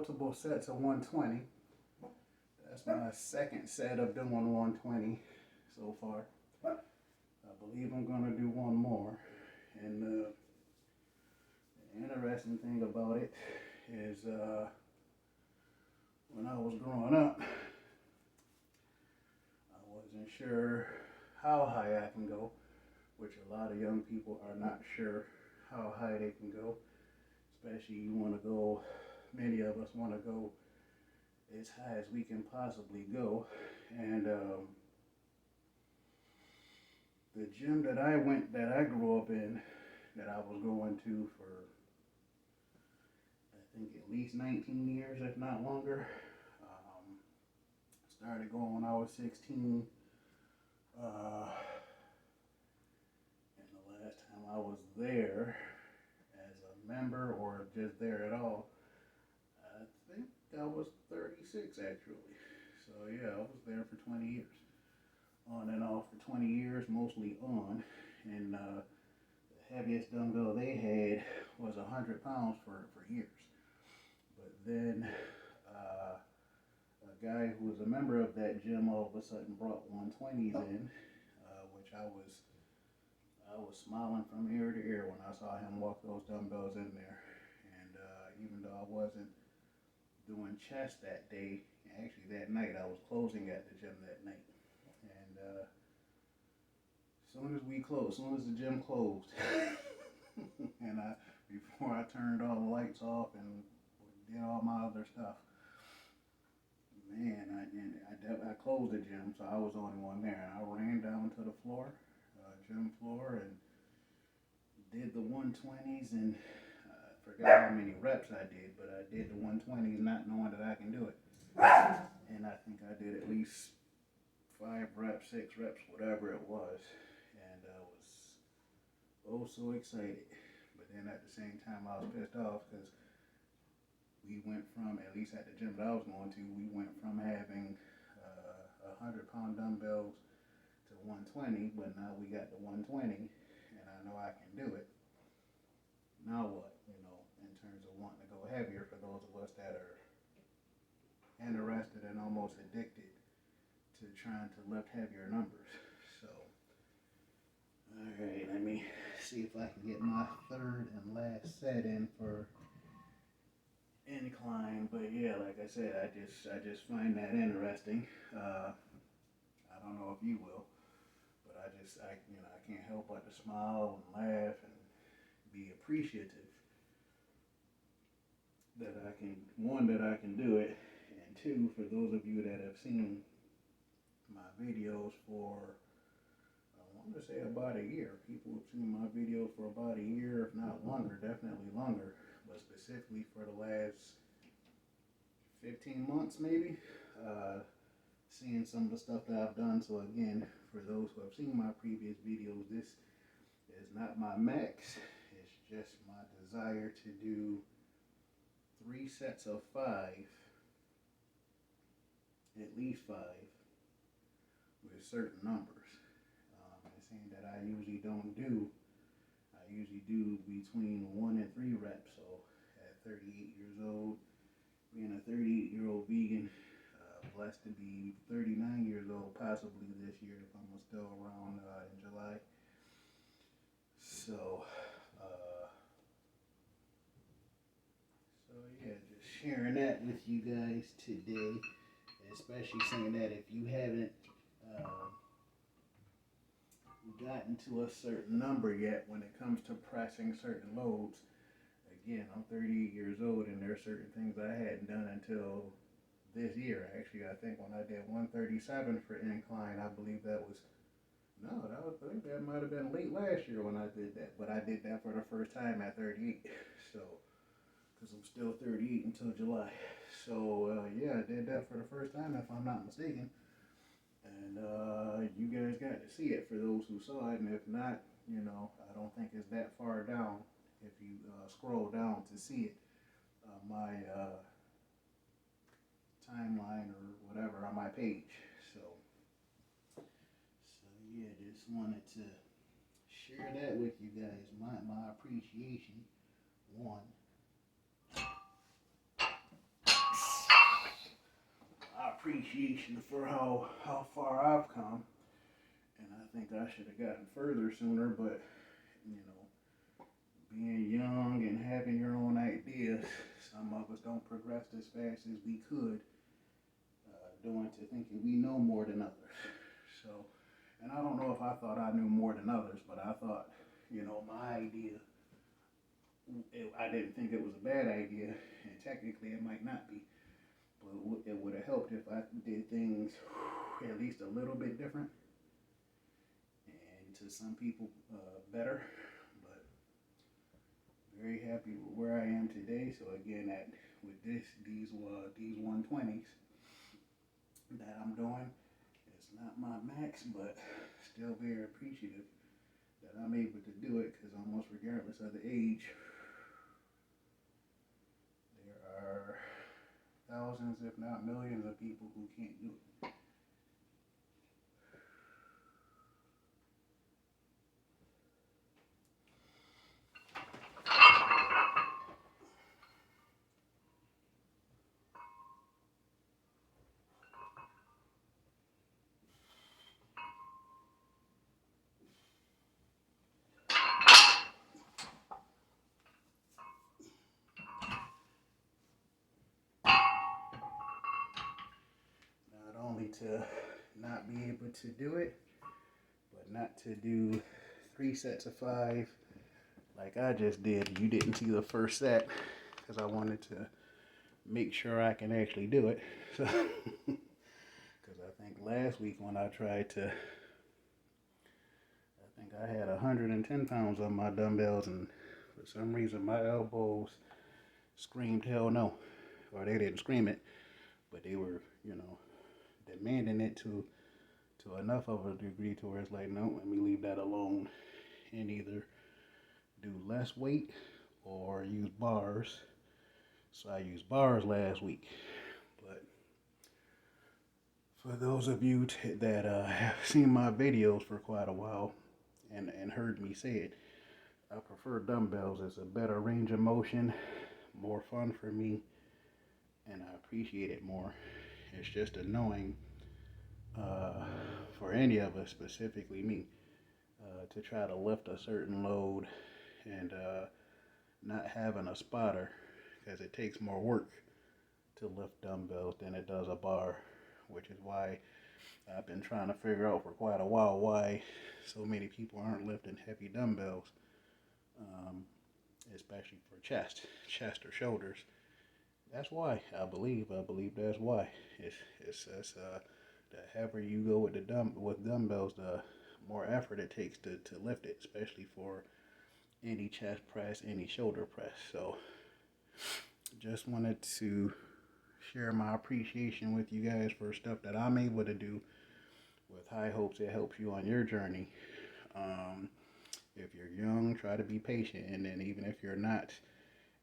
multiple sets of 120. That's my second set of doing 120 so far. I believe I'm going to do one more. And the interesting thing about it is when I was growing up, I wasn't sure how high I can go, which a lot of young people are not sure how high they can go. Especially you want to go, many of us want to go as high as we can possibly go. And the gym that I grew up in, that I was going to for, I think at least 19 years, if not longer. Started going when I was 16. And the last time I was there as a member or just there at all, I think I was 36 actually. So yeah, I was there for 20 years. On and off for 20 years, mostly on. And the heaviest dumbbell they had was 100 pounds for years. But then a guy who was a member of that gym all of a sudden brought 120s in, which I was smiling from ear to ear when I saw him walk those dumbbells in there. And even though I wasn't doing chest that day, actually that night I was closing at the gym that night. And as soon as the gym closed, and before I turned all the lights off and did all my other stuff, man, I closed the gym, so I was the only one there. And I ran down to the floor, gym floor, and did the 120s, and I forgot how many reps I did, but I did the 120s not knowing that I can do it. And I think I did at least 5 reps, 6 reps, whatever it was. And I was oh so excited. But then at the same time I was pissed off because we went from, at least at the gym that I was going to, we went from having 100-pound dumbbells to 120, but now we got the 120, and I know I can do it. Now what, in terms of wanting to go heavier for those of us that are interested and almost addicted to trying to lift heavier numbers. So, alright, let me see if I can get my third and last set in for incline. But yeah, like I said, I just find that interesting. I don't know if you will, but I can't help but to smile and laugh and be appreciative that I can do it, and two, for those of you that have seen my videos for, I want to say about a year. People have seen my videos for about a year, if not longer, definitely longer, but specifically for the last 15 months maybe, seeing some of the stuff that I've done. So again, for those who have seen my previous videos, this is not my max. It's just my desire to do 3 sets of 5, at least 5, with certain numbers. It's saying that I usually do between 1 and 3 reps. So at 38 years old, being a 38-year-old vegan, blessed to be 39 years old possibly this year if I'm still around in July. So yeah, just sharing that with you guys today, especially saying that if you haven't gotten to a certain number yet when it comes to pressing certain loads. Again, I'm 38 years old, and there are certain things I hadn't done until this year. Actually, I think when I did 137 for incline, I believe I think that might have been late last year when I did that. But I did that for the first time at 38. So, because I'm still 38 until July. So, yeah, I did that for the first time, if I'm not mistaken. And you guys got to see it for those who saw it. And if not, I don't think it's that far down. If you scroll down to see it, my timeline or whatever on my page. So yeah, just wanted to share that with you guys. My appreciation. 1, appreciation for how far I've come. And I think I should have gotten further sooner, but you know, being young and having your own ideas, some of us don't progress as fast as we could, doing to thinking we know more than others. So, and I don't know if I thought I knew more than others, but I thought, you know, my idea, I didn't think it was a bad idea, and technically it might not be, but it would have helped if I did things at least a little bit different, and to some people better. But very happy with where I am today. So again, with these 120s that I'm doing, it's not my max, but still very appreciative that I'm able to do it, because almost regardless of the age, there are thousands, if not millions, of people who can't do it. Not only to not be able to do it, but not to do 3 sets of 5 like I just did. You didn't see the first set because I wanted to make sure I can actually do it. So, because I think last week when I tried to, I think I had 110 pounds on my dumbbells, and for some reason my elbows screamed hell no. Or they didn't scream it, but they were, you know, demanding it to enough of a degree to where it's like, no, let me leave that alone and either do less weight or use bars. So I used bars last week. But for those of you that have seen my videos for quite a while and heard me say it, I prefer dumbbells. It's a better range of motion, more fun for me, and I appreciate it more. It's just annoying for any of us, specifically me, to try to lift a certain load and not having a spotter, because it takes more work to lift dumbbells than it does a bar, which is why I've been trying to figure out for quite a while why so many people aren't lifting heavy dumbbells, especially for chest or shoulders. That's why I believe that's why. It's the heavier you go with with dumbbells, the more effort it takes to lift it, especially for any chest press, any shoulder press. So just wanted to share my appreciation with you guys for stuff that I'm able to do, with high hopes it helps you on your journey. If you're young, try to be patient, and then even if you're not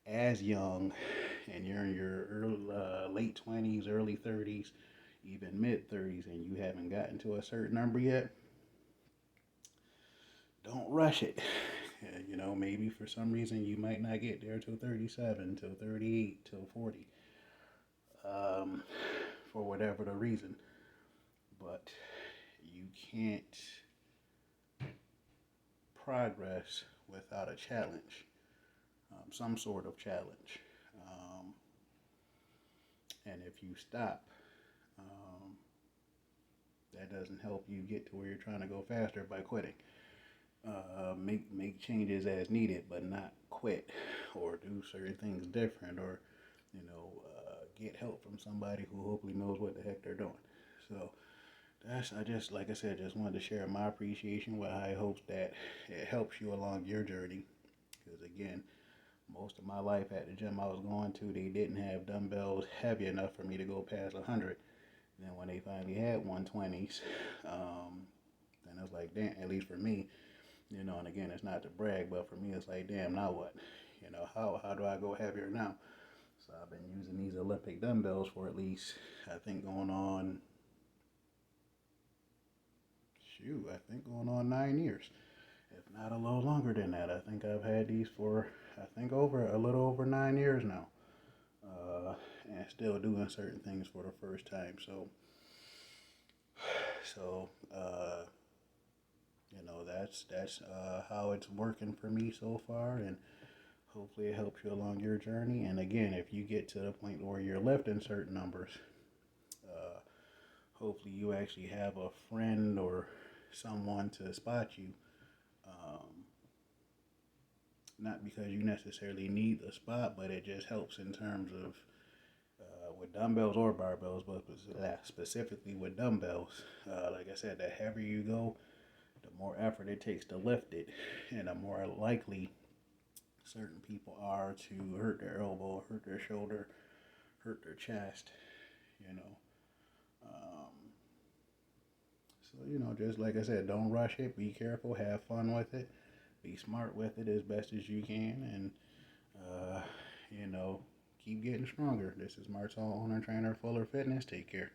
as young and you're in your late 20s, early 30s, even mid 30s, and you haven't gotten to a certain number yet, don't rush it. You know, maybe for some reason you might not get there till 37, till 38, till 40, for whatever the reason. But you can't progress without a challenge, some sort of challenge. And if you stop, that doesn't help you get to where you're trying to go faster by quitting. Make changes as needed, but not quit or do certain things different, or get help from somebody who hopefully knows what the heck they're doing. So I just, like I said, just wanted to share my appreciation with high hopes that it helps you along your journey. Because again, most of my life at the gym I was going to, they didn't have dumbbells heavy enough for me to go past 100. And then when they finally had 120s, then I was like, damn, at least for me, and again, it's not to brag, but for me, it's like, damn, now what? How do I go heavier now? So I've been using these Olympic dumbbells for at least, I think going on 9 years. If not a little longer than that. I think I've had these for, a little over 9 years now. and still doing certain things for the first time. So that's how it's working for me so far, and hopefully it helps you along your journey. And again, if you get to the point where you're lifting certain numbers, uh, hopefully you actually have a friend or someone to spot you. Um, Not because you necessarily need the spot, but it just helps in terms of with dumbbells or barbells, but specifically with dumbbells. Like I said, the heavier you go, the more effort it takes to lift it, and the more likely certain people are to hurt their elbow, hurt their shoulder, hurt their chest, you know. Um, just like I said, don't rush it. Be careful. Have fun with it. Be smart with it as best as you can, and uh, you know, keep getting stronger. This is Martel, owner trainer, Fuller Fitness. Take care.